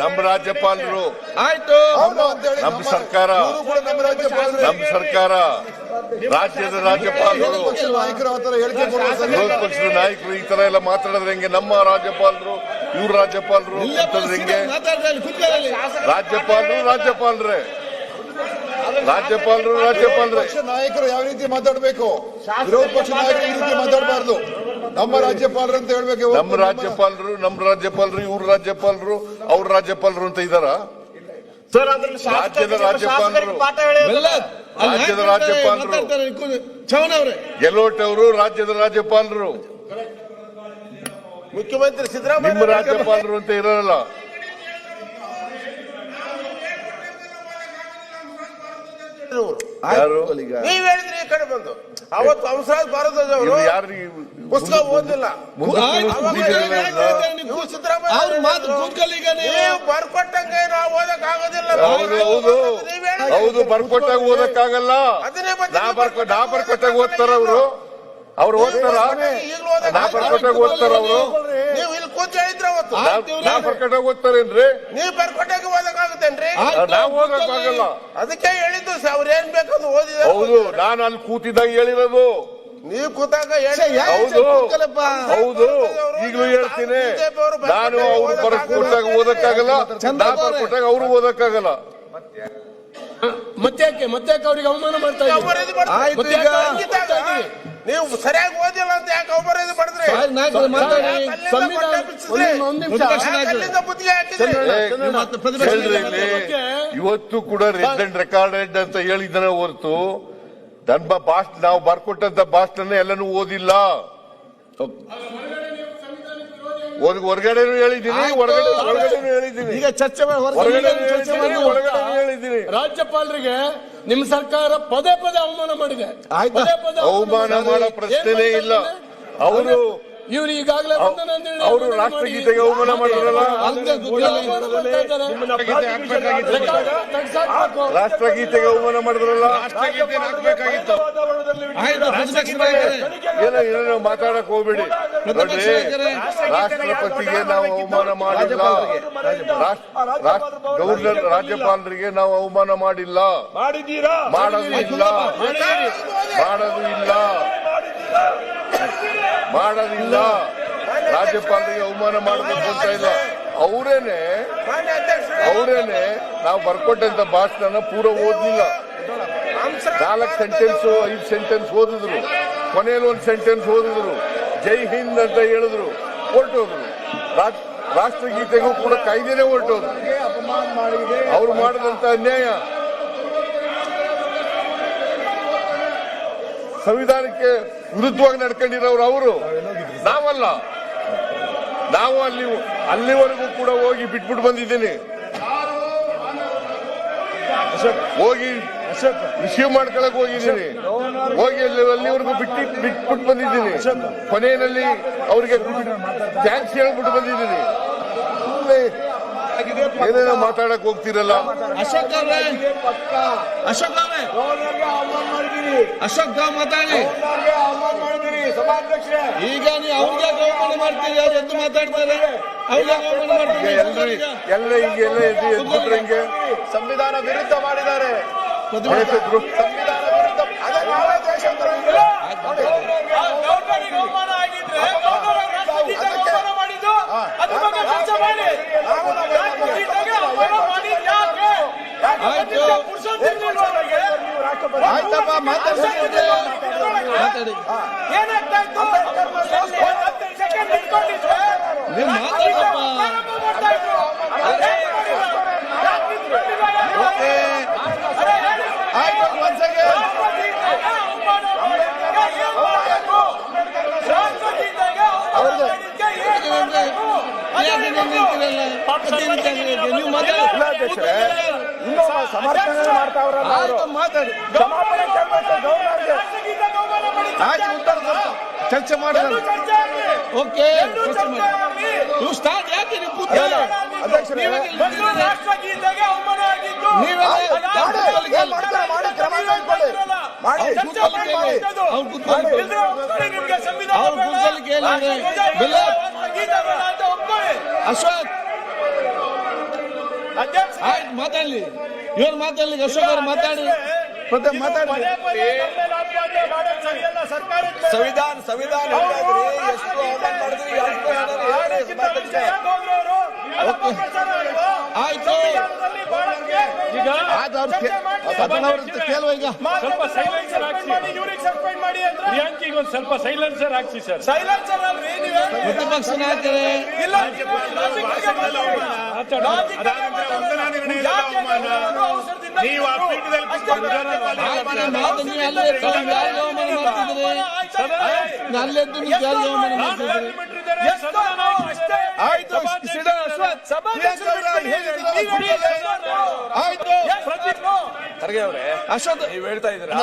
ನಮ್ಮ ರಾಜ್ಯಪಾಲರು ಆಯ್ತು, ನಮ್ಮ ಸರ್ಕಾರ ರಾಜ್ಯದ ರಾಜ್ಯಪಾಲರು ವಿರೋಧ ಪಕ್ಷದ ನಾಯಕರು ಈ ತರ ಎಲ್ಲ ಮಾತಾಡಿದ್ರೆ ಹೆಂಗೆ? ನಮ್ಮ ರಾಜ್ಯಪಾಲರು ಇವ್ರ ರಾಜ್ಯಪಾಲರು ಅಂತಂದ್ರೆ ಹೆಂಗೆ? ರಾಜ್ಯಪಾಲರೇ ನಾಯಕರು ಯಾವ ರೀತಿ ಮಾತಾಡಬೇಕು? ವಿರೋಧ ಪಕ್ಷ ನಾಯಕರು ಈ ರೀತಿ ಮಾತಾಡಬಾರ್ದು. ನಮ್ಮ ರಾಜ್ಯಪಾಲರು ಅಂತ ಹೇಳ್ಬೇಕು. ನಮ್ಮ ರಾಜ್ಯಪಾಲರು ಇವ್ರ ರಾಜ್ಯಪಾಲರು ಅವ್ರ ರಾಜ್ಯಪಾಲರು ಅಂತ ಇದಾರ? ರಾಜ್ಯದ ರಾಜ್ಯಪಾಲರು ಗೆಲೋಟ್ ಅವರು ರಾಜ್ಯದ ರಾಜ್ಯಪಾಲರು, ಮುಖ್ಯಮಂತ್ರಿ ಸಿದ್ದರಾಮಯ್ಯ ನಿಮ್ಮ ರಾಜ್ಯಪಾಲರು ಅಂತ ಇರಲ್ಲ. ಯಾರು ನೀವ್ ಹೇಳಿದ್ರಿ ಈ ಕಡೆ ಬಂದು ಅವತ್ತು ಹಂಸರಾಜ್ ಭಾರತದವರು ಪುಸ್ತಕ ಓದಿಲ್ಲ. ನೀವು ಬರ್ಕೊಟ್ಟಂಗೆ ನಾವು ಓದಕ್ ಆಗೋದಿಲ್ಲ. ಹೌದು, ಬರ್ಕೊಟ್ಟಾಗ ಓದಕ್ಕಾಗಲ್ಲ. ನಾ ಬರ್ಕೊಟ್ಟಾಗ ಓದ್ತಾರ ಅವ್ರು ಓದ್ತಾರ? ನಾ ಬರ್ಕೊಟ್ಟಾಗ ಓದ್ತಾರ ಅವರು? ನೀವು ಇಲ್ಲಿ ಕೂತ್ ಹೇಳಿದ್ರ ಅವತ್ತು ನಾ ಬರ್ಕೊಟ್ಟಾಗ ಓದ್ತಾರೇನ್ರಿ? ನೀವು ಬರ್ಕೊಟ್ಟಾಗ ಓದಕ್ಕಾಗುತ್ತೇನ್ರಿ? ನಾವು ಓದಕ್ಕಾಗಲ್ಲ. ಅದಕ್ಕೆ ಹೇಳಿದ್ದು ಅವ್ರ ಏನ್ ಬೇಕಂದು ಓದಿದ. ಹೌದು, ನಾನು ಅಲ್ಲಿ ಕೂತಿದ್ದಾಗ ಹೇಳಿರೋದು. ನೀವು ಕೂತಾಗ ಹೌದು, ಈಗಲೂ ಹೇಳ್ತೀನಿ. ನಾನು ಅವ್ರು ಬರ್ಕೊಟ್ಟಾಗ ಓದಕ್ಕಾಗಲ್ಲ, ನಾ ಬರ್ಕೊಟ್ಟಾಗ ಅವ್ರು ಓದಕ್ಕಾಗಲ್ಲ. ಮತ್ತೆ ಅವ್ರಿಗೆ ಅವಮಾನ ಮಾಡ್ತಾ ನೀವು ಸರಿಯಾಗಿ ಓದಿಲ್ಲ ಅಂತ ಯಾಕೆ ಅವಮಾನ ಮಾಡಿದ್ರೆ? ಇವತ್ತು ಕೂಡ ರೆಡ್ ಅಂಡ್ ರೆಕಾರ್ಡೆಡ್ ಅಂತ ಹೇಳಿದ್ದಾನೆ ಹೊರತು ನನ್ನ ಭಾಷಣ, ನಾವು ಬರ್ಕೊಟ್ಟಂತ ಭಾಷಣ ಎಲ್ಲನೂ ಓದಿಲ್ಲ. ಹೊರಗಡೆನೂ ಹೇಳಿದ್ದೀನಿ, ಒಳಗಡೆನೂ ಹೇಳಿದ್ದೀನಿ. ಈಗ ಚರ್ಚೆ ಹೇಳಿದ್ದೀನಿ. ರಾಜ್ಯಪಾಲರಿಗೆ ನಿಮ್ಮ ಸರ್ಕಾರ ಪದೇ ಅವಮಾನ ಮಾಡಿದೆ. ಅವಮಾನ ಮಾಡೋ ಪ್ರಶ್ನೆನೇ ಇಲ್ಲ. ಅವರು ಇವ್ರು ಈಗಾಗಲೇ ಅವರು ರಾಷ್ಟ್ರಗೀತೆಗೆ ಅವಮಾನ ಮಾಡಿದ್ರಲ್ಲ, ರಾಷ್ಟ್ರಗೀತೆಗೆ ಅವಮಾನ ಮಾಡಿದ್ರಲ್ಲ. ಏನೇನೋ ಮಾತಾಡಕ್ ಹೋಗ್ಬೇಡಿ. ನೋಡ್ರಿ, ರಾಷ್ಟ್ರಪತಿಗೆ ನಾವು ಅವಮಾನ ಮಾಡಿಲ್ಲ, ಗವರ್ನರ್ ರಾಜ್ಯಪಾಲರಿಗೆ ನಾವು ಅವಮಾನ ಮಾಡಿಲ್ಲ, ಮಾಡೋದಿಲ್ಲ. ರಾಜ್ಯಪಾಲರಿಗೆ ಅವಮಾನ ಮಾಡಬೇಕು ಅಂತ ಇಲ್ಲ. ಅವರೇನೆ ನಾವು ಬರ್ಕೊಟ್ಟಂತ ಭಾಷಣ ಪೂರ ಓದ್ಲಿಲ್ಲ. 4 ಸೆಂಟೆನ್ಸ್ 5 ಸೆಂಟೆನ್ಸ್ ಓದಿದ್ರು, ಕೊನೆಯಲ್ಲಿ 1 ಸೆಂಟೆನ್ಸ್ ಓದಿದ್ರು, ಜೈ ಹಿಂದ್ ಅಂತ ಹೇಳಿದ್ರು, ಹೊರಟೋದ್ರು. ರಾಷ್ಟ್ರಗೀತೆಗೂ ಕೂಡ ಕಾಯ್ದೆನೆ ಹೊರಟೋದ್ರು. ಅವ್ರು ಮಾಡಿದಂತ ಅನ್ಯಾಯ. ಸಂವಿಧಾನಕ್ಕೆ ವಿರುದ್ಧವಾಗಿ ನಡ್ಕೊಂಡಿರೋರು ಅವರು, ನಾವಲ್ಲ. ನಾವು ಅಲ್ಲಿವರೆಗೂ ಕೂಡ ಹೋಗಿ ಬಿಟ್ಬಿಟ್ಟು ಬಂದಿದ್ದೀನಿ. ಹೋಗಿ ರಿಸೀವ್ ಮಾಡ್ಕೊಳಕ್ ಹೋಗಿದ್ದೀನಿ, ಹೋಗಿ ಅಲ್ಲಿವರೆಗೂ ಬಿಟ್ಬಿಟ್ಟು ಬಂದಿದ್ದೀನಿ. ಕೊನೆಯಲ್ಲಿ ಅವ್ರಿಗೆ ಥ್ಯಾಂಕ್ಸ್ ಹೇಳ್ಬಿಟ್ಟು ಬಂದಿದ್ದೀನಿ. ಏನೇನೋ ಮಾತಾಡಕ್ ಹೋಗ್ತಿರಲ್ಲ. ಅಶೋಕ್ ಮಾತಾಡಿ. ಈಗ ನೀವು ಅವ್ರಿಗೆ ಅವಮಾನ ಮಾಡ್ತೀರಿ, ಅವ್ರು ಎದ್ದು ಮಾತಾಡ್ತಾರೆ. ಎಲ್ಲ ಹಿಂಗೆಲ್ಲ ಎದ್ಬಿಟ್ರೆ ಹಿಂಗೆ ಸಂವಿಧಾನ ವಿರುದ್ಧ ಮಾಡಿದ್ದಾರೆ. ಆಯ್ತಪ್ಪ, ಮಾತಾಡಿ. ನೀವು ಮಾತಾಡಪ್ಪ. ನೀವು ಸಮರ್ಥನೆ ಮಾಡ್ತಾವ್ರಲ್ಲ, ಮಾತಾಡಿ. ಚರ್ಚೆ ಮಾಡೋಣ. ಓಕೆ, ನೀವು ಸ್ಟಾರ್ಟ್ ಯಾಕೆ ನೀವು ಕೂತ್ಕೊಳ್ಳಿ. ರಾಷ್ಟ್ರಗೀತೆಗೆ ಅವಮಾನ ಆಗಿದ್ದು ನೀವೆಲ್ಲ ಅಶೋಕ್ ಆಯ್ತು ಮಾತಾಡ್ಲಿ, ಇವ್ರು ಮಾತಾಡ್ಲಿ, ಅಶೋಕ್ ಅವ್ರು ಮಾತಾಡಿ. ಸಂವಿಧಾನ ಆಯ್ತು, ಈಗ ಕೇಳುವ. ಈಗ ಸ್ವಲ್ಪ ಸೈಲೆನ್ಸರ್ ಹಾಕ್ಸಿ, ಪ್ರಿಯಾಂಕಿಗೆ ಒಂದು ಸ್ವಲ್ಪ ಸೈಲೆನ್ಸರ್ ಹಾಕ್ಸಿ ಸರ್. ಪ್ರತಿಪಕ್ಷ ನಾಯಕರೇ, ನೀವು ಆ ಪೀಠದಲ್ಲಿ ಆಯ್ತು, ಅಶೋಕ್ ನೀವ್ ಹೇಳ್ತಾ ಇದ್ದೀರಾ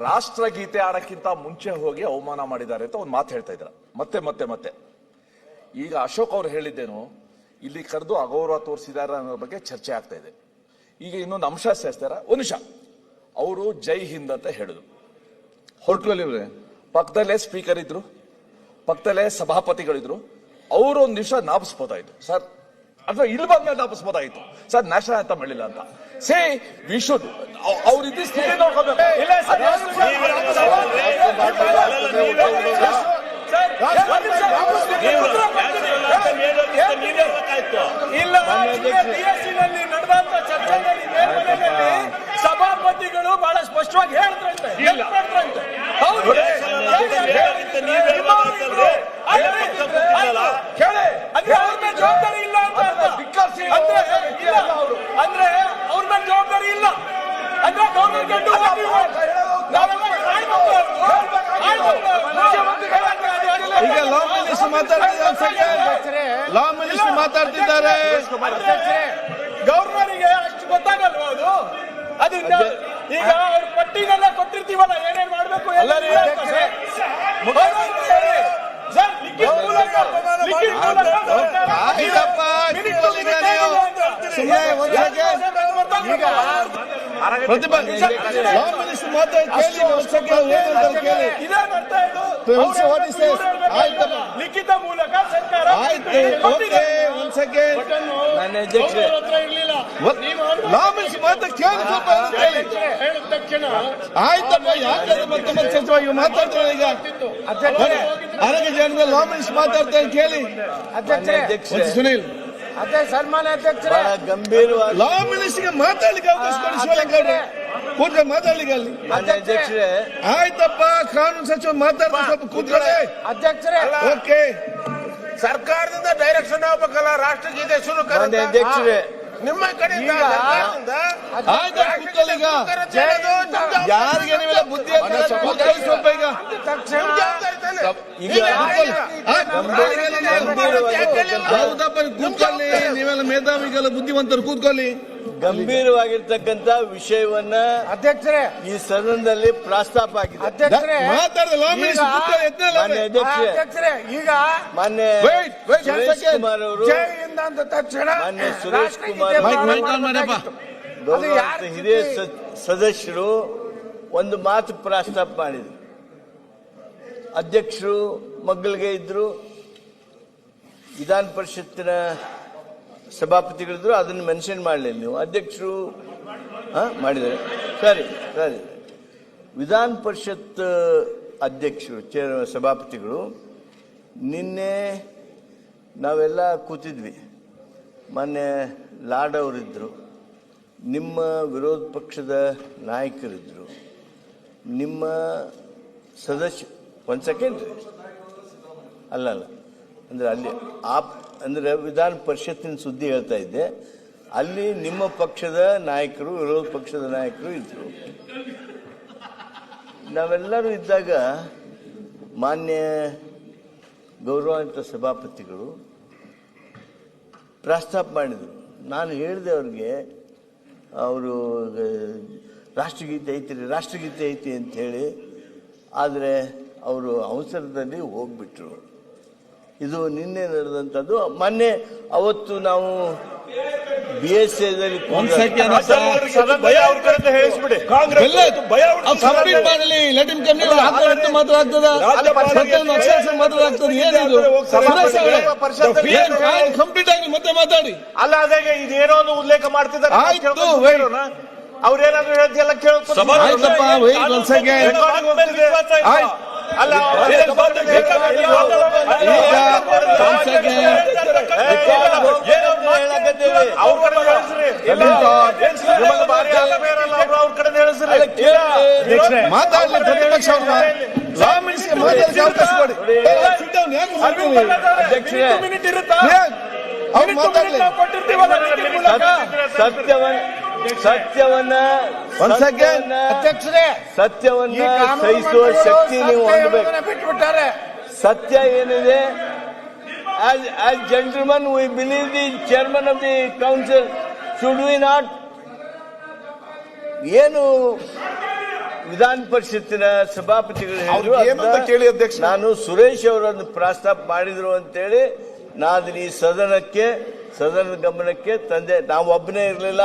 ರಾಷ್ಟ್ರಗೀತೆ ಆಡಕ್ಕಿಂತ ಮುಂಚೆ ಹೋಗಿ ಅವಮಾನ ಮಾಡಿದ್ದಾರೆ ಅಂತ ಒಂದು ಮಾತು ಹೇಳ್ತಾ ಇದ್ರ ಮತ್ತೆ ಮತ್ತೆ ಮತ್ತೆ. ಈಗ ಅಶೋಕ್ ಅವ್ರು ಹೇಳಿದ್ದೇನು, ಇಲ್ಲಿ ಕರೆದು ಅಗೌರವ ತೋರಿಸಿದ್ದಾರೆ ಅನ್ನೋ ಬಗ್ಗೆ ಚರ್ಚೆ ಆಗ್ತಾ ಇದೆ. ಈಗ ಇನ್ನೊಂದು ಅಂಶ ಸೇರಿಸ್ತಾರ. ಒಂದು ನಿಮಿಷ, ಅವರು ಜೈ ಹಿಂದ್ ಅಂತ ಹೇಳಿದ್ರು, ಹೊರಟ್ರಲ್ಲಿ ಪಕ್ಕದಲ್ಲೇ ಸ್ಪೀಕರ್ ಇದ್ರು, ಪಕ್ಕದಲ್ಲೇ ಸಭಾಪತಿಗಳಿದ್ರು. ಅವರು ಒಂದು ನಿಮಿಷ ನಾಪಿಸ್ಬೋದಾಯ್ತು ಸರ್, ಅಥವಾ ಇಲ್ಲಿ ಬಂದ್ಮೇಲೆ ನಾಪಿಸ್ಬೋದಾಯ್ತು ಸರ್, ನ್ಯಾಷನಲ್ ಅಂತ ಮಾಡಿಲ್ಲ ಅಂತ. ಸೇ ವಿ ಶುಡ್ ಅವ್ರಿದ್ದು ಸ್ಥಿತಿ ನೋಡ್ಕೋಬೇಕು. ಸಭಾಪತಿಗಳು ಬಹಳ ಸ್ಪಷ್ಟವಾಗಿ ಹೇಳಿದ್ರಂತೆ, ಜವಾಬ್ದಾರಿ ಇಲ್ಲ ಅಂದ್ರೆ ಅವ್ರ ಮೇಲೆ ಜವಾಬ್ದಾರಿ ಇಲ್ಲ ಅಂದ್ರೆ ಈಗ ಲಾ ಮಿನಿಸ್ಟರ್ ಮಾತಾಡ್ತಿದ್ದಾರೆ. ಗವರ್ನರಿಗೆ ಅಷ್ಟು ಗೊತ್ತಾಗಲ್ವ ಅದು? ಅದರಿಂದ ಈಗ ಅವ್ರ ಪಟ್ಟಿನೆಲ್ಲ ಕೊಟ್ಟಿರ್ತೀವಲ್ಲ, ಏನೇನ್ ಮಾಡ್ಬೇಕು ಲಿಖಿತ ಮೂಲಕ ಸರ್ಕಾರ ಹೇಳಿದ ತಕ್ಷಣ ಆಯ್ತಪ್ಪ, ಯಾಕೆ ಮತ್ತೆ ಮತ್ತೆ ಚರ್ಚೆ ಮಾತಾಡ್ತಾರೆ. ಈಗ ಆರೋಗ್ಯ ಜನರ ಲಾ ಮಿನಿಸ್ಟರ್ ಮಾತಾಡ್ತಾರೆ ಕೇಳಿ. ಸುನೀಲ್ ಸನ್ಮಾನ್ಯ ಅಧ್ಯಕ್ಷರೇ, ಗಂಭೀರವಾಗಿ ಲಾ ಮಿನಿಸ್ಟರ್ಗೆ ಮಾತಾಡ್ಲಿಕ್ಕೆ ಅವಕಾಶ ಕೊಡಿ. ಶಿವಲಿಂಗೌಡ್ರೆ ಕೂತ್ರೆ ಮಾತಾಡ್ಲಿಕ್ಕೆ ಅಲ್ಲಿ. ಅಧ್ಯಕ್ಷರೇ, ಆಯ್ತಪ್ಪ, ಕಾನೂನು ಸಚಿವ ಮಾತಾಡ್ತಾರೆ, ಸ್ವಲ್ಪ ಕೂತ್ಕೊಳ್ಳಿ. ಅಧ್ಯಕ್ಷರೇ, ಓಕೆ, ಸರ್ಕಾರದಿಂದ ಡೈರೆಕ್ಷನ್ ಆಗ್ಬೇಕಲ್ಲ, ರಾಷ್ಟ್ರಗೀತೆ ಶುರು ಅಧ್ಯಕ್ಷರೇ, ನಿಮ್ಮ ಕಡೆಯಿಂದ ಆಯ್ತು ಕೂತ್ಕೊಳ್ಳಿ. ಈಗ ಯಾರಿಗೆ ನೀವೆಲ್ಲ ಬುದ್ಧಿ ಕೂತ್ಕೊಳ್ಳಿ ಸ್ವಲ್ಪ. ಈಗ ಹೌದಪ್ಪ, ಕೂತ್ಕೊಳ್ಳಿ. ನೀವೆಲ್ಲ ಮೇಧಾವಿಗೆಲ್ಲ ಬುದ್ಧಿವಂತರು ಕೂತ್ಕೊಳ್ಳಿ. ಗಂಭೀರವಾಗಿರ್ತಕ್ಕಂಥ ವಿಷಯವನ್ನ ಅಧ್ಯಕ್ಷರೇ ಈ ಸದನದಲ್ಲಿ ಪ್ರಸ್ತಾಪ ಆಗಿದೆ. ಅಧ್ಯಕ್ಷರೇ, ಮಾತಾಡಿದ ಲಾ ಮಿನಿಸ್ಟರ್ ಮಾನ್ಯ ಅಧ್ಯಕ್ಷರೇ, ಈಗ ಮಾನ್ಯ ಸುರೇಶ್ ಕುಮಾರ್ ಅವರು ಜೈ ಹಿಂದ್ ಅಂದ ತಕ್ಷಣ ಮಾನ್ಯ ಸುರೇಶ್ ಕುಮಾರ್ ಗೌರವಾನ್ವಿತ ಹಿರಿಯ ಸದಸ್ಯರು ಒಂದು ಮಾತು ಪ್ರಸ್ತಾಪ ಮಾಡಿದ್ರು. ಅಧ್ಯಕ್ಷರು ಮಗ್ಗಲಿಗೆ ಇದ್ರು, ವಿಧಾನ ಪರಿಷತ್ತಿನ ಸಭಾಪತಿಗಳಿದ್ರು, ಅದನ್ನು ಮೆನ್ಷನ್ ಮಾಡಲಿಲ್ಲ ನೀವು. ಅಧ್ಯಕ್ಷರು ಮಾಡಿದ್ದಾರೆ. ಸರಿ ಸರಿ, ವಿಧಾನ ಪರಿಷತ್ ಅಧ್ಯಕ್ಷರು ಸಭಾಪತಿಗಳು ನಿನ್ನೆ ನಾವೆಲ್ಲ ಕೂತಿದ್ವಿ. ಮೊನ್ನೆ ಲಾಡ್ ಅವರಿದ್ದರು, ನಿಮ್ಮ ವಿರೋಧ ಪಕ್ಷದ ನಾಯಕರಿದ್ದರು, ನಿಮ್ಮ ಸದಸ್ಯ ಒಂದು ಸೆಕೆಂಡ್ ಅಲ್ಲಲ್ಲ ಅಂದರೆ ಅಲ್ಲಿ ಅಂದರೆ ವಿಧಾನ ಪರಿಷತ್ತಿನ ಸುದ್ದಿ ಹೇಳ್ತಾ ಇದ್ದೆ. ಅಲ್ಲಿ ನಿಮ್ಮ ಪಕ್ಷದ ನಾಯಕರು, ವಿರೋಧ ಪಕ್ಷದ ನಾಯಕರು ಇದ್ದರು. ನಾವೆಲ್ಲರೂ ಇದ್ದಾಗ ಮಾನ್ಯ ಗೌರವಾನ್ವಿತ ಸಭಾಪತಿಗಳು ಪ್ರಸ್ತಾಪ ಮಾಡಿದರು. ನಾನು ಹೇಳಿದೆ ಅವ್ರಿಗೆ, ಅವರು ರಾಷ್ಟ್ರಗೀತೆ ಐತಿ ಅಂಥೇಳಿ, ಆದರೆ ಅವರು ಅವಸರದಲ್ಲಿ ಹೋಗ್ಬಿಟ್ರು. ಇದು ನಿನ್ನೆ ನಡೆದಂಥದ್ದು. ಮೊನ್ನೆ ಅವತ್ತು ನಾವು BSA ಭಯ ಅವ್ರ ಕಡೆ ಹೇಳಿಸ್ಬಿಡಿ. ಕಂಪ್ಲೀಟ್ ಮಾಡಲಿ, ಲೆಟ್ ಹಿಮ್ ಕಂಪ್ಲೀಟ್ ಮಾತ್ರ ಆಗ್ತದ, ಮಾತ್ರ ಆಗ್ತದೆ. ಏನಿದು ಕಂಪ್ಲೀಟ್ ಆಗಿ ಮತ್ತೆ ಮಾತಾಡಿ. ಅಲ್ಲ ಅದೇ ಇದೇನೋ ಒಂದು ಉಲ್ಲೇಖ ಮಾಡ್ತಿದ್ದಾರೆ. ಆಯ್ತು, ಅವ್ರೇನಾದ್ರು ಹೇಳ್ತಿಲ್ಲ ಕೇಳೋದು. ಆಯ್ತಪ್ಪ, wait one second. ಅಲ್ಲ ಅವ್ರ ಕಡೆ ಅವ್ರ ಕಡೆ ಹೇಳಿಸ್ರಿ. ಮಾತಾಡ್ಲಿ ಪ್ರತಿಪಕ್ಷ ಲಾ ಮಿನಿಸ್ಟರ್ ಮಾತಾಡಲಿಕ್ಕೆ ಅವಕಾಶ ಕೊಡಿ. ಅವ್ರು ಮಾತಾಡ್ಲಿ. ಸತ್ಯವನ್ನ ಸಹಿಸುವ ಶಕ್ತಿ ನೀವು ಹೊಂದಬೇಕು. ಸತ್ಯ ಏನಿದೆ, as gentlemen we believe the chairman of the council, should we not? ಏನು ವಿಧಾನ ಪರಿಷತ್ತಿನ ಸಭಾಪತಿಗಳು ಹೇಳಿದ್ರು, ಕೇಳಿ ಅಧ್ಯಕ್ಷ. ನಾನು ಸುರೇಶ್ ಅವರನ್ನು ಪ್ರಸ್ತಾಪ ಮಾಡಿದ್ರು ಅಂತೇಳಿ ನಾನು ಈ ಸದನದ ಗಮನಕ್ಕೆ ತಂದೆ. ನಾವು ಒಬ್ಬನೇ ಇರಲಿಲ್ಲ,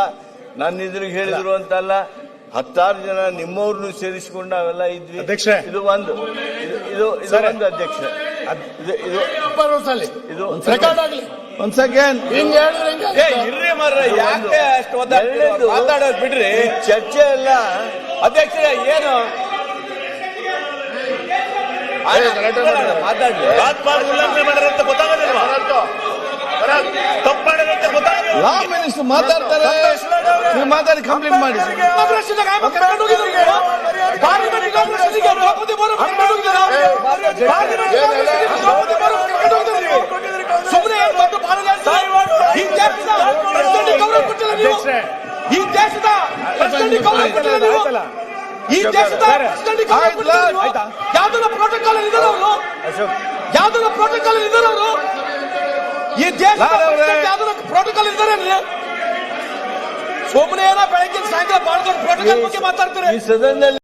ನನ್ನ ಎದುರಿಗೆ ಹೇಳಿದ್ರು ಅಂತಲ್ಲ, 10 ಜನ ನಿಮ್ಮವ್ರನ್ನು ಸೇರಿಸಿಕೊಂಡು ನಾವೆಲ್ಲ ಇದ್ವಿ. ಇದು ಒಂದು ಅಧ್ಯಕ್ಷ, ಇದು ಒಂದ್ ಸೆಕೆಂಡ್. ಮಾತಾಡೋದು ಬಿಡ್ರಿ, ಚರ್ಚೆ ಎಲ್ಲ ಅಧ್ಯಕ್ಷ ಏನು ಮಾತಾಡ್ಲಿ. ಉಲ್ಲಂಘನೆ ಮಾಡಿರಂತ ಗೊತ್ತಾಗೋದಿಲ್ವಾ? ತಪ್ಪು ಮಾಡಿರಂತ ಗೊತ್ತಾಗೋದಿಲ್ಲ. ಲಾ ಮಿನಿಸ್ಟರ್ ಮಾತಾಡ್ತಾರೆ, ನೀವು ಮಾತಾಡಿ ಕಂಪ್ಲೀಟ್ ಮಾಡಿ. ಸುಮ್ಮನೆ ಈ ದೇಶದ ಗೌರವ ಕೊಟ್ಟಿಲ್ಲ ನೀವು. ಈ ದೇಶದ ಗೌರವ ಕೊಟ್ಟಿಲ್ಲ ನೀವು. ಈ ದೇಶದ ಯಾವ್ದನ್ನ ಪ್ರೋಟೋಕಾಲ್ ಇದ್ದಾರೆ ಅವರು, ಯಾವ್ದನ್ನ ಪ್ರೋಟೋಕಾಲ್ ಇದ್ದಾರೆ ಅವರು. ಈ ದೇಶದ ಯಾವ್ದನ್ನ ಪ್ರೋಟೋಕಾಲ್ ಇದ್ದಾರೆ. ಸುಮ್ಮನೆ ಏನೋ ಬೆಳಗ್ಗೆ ಸಾಯಂಕಾಲ ಬಾಳ ಪ್ರೋಟೋಕಾಲ್ ಬಗ್ಗೆ ಮಾತಾಡ್ತಾರೆ. ಈ ಸದನದಲ್ಲಿ